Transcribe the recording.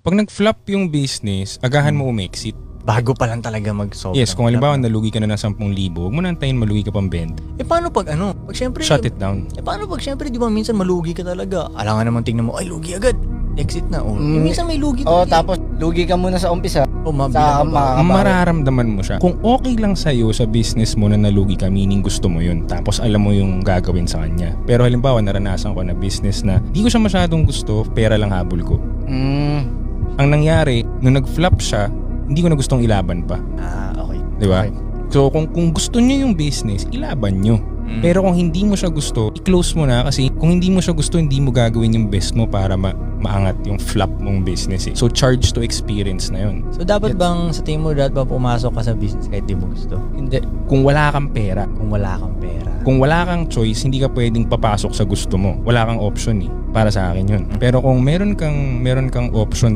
Pag nag-flop yung business, agahan mo umexit. Bago pa lang talaga mag-solve. Yes, kung halimbawa nalugi ka na ng 10,000, huwag mo na antayin malugi ka pang 20. paano pag ano? Pag syempre, Shut it down. paano pag syempre, di ba minsan malugi ka talaga? Alangan naman tingnan mo, ay lugi agad. Exit na. Minsan may lugi Oh, talaga. tapos lugi ka muna sa umpisa. Mabila Sa Mararamdaman mo siya. Kung okay lang sa'yo sa business mo na nalugi ka, meaning gusto mo yun. Tapos alam mo yung gagawin sa kanya. Pero halimbawa, naranasan ko na business na di ko siya masyadong gusto, pera lang habol ko. Ang nangyari, nung nag-flop siya, hindi ko na gustong ilaban pa. Okay. Di ba? Okay. So kung gusto niyo yung business, ilaban niyo. Pero kung hindi mo siya gusto, i-close mo na kasi kung hindi mo siya gusto, hindi mo gagawin yung best mo para maangat yung flop mong business eh. So charge to experience na yun. So dapat bang sa tingin mo dapat ba pumasok ka sa business kahit di mo gusto? Hindi. Kung wala kang pera, Kung wala kang pera. kung wala kang choice, hindi ka pwedeng papasok sa gusto mo. Wala kang option eh. Para sa akin yun. Pero kung meron kang option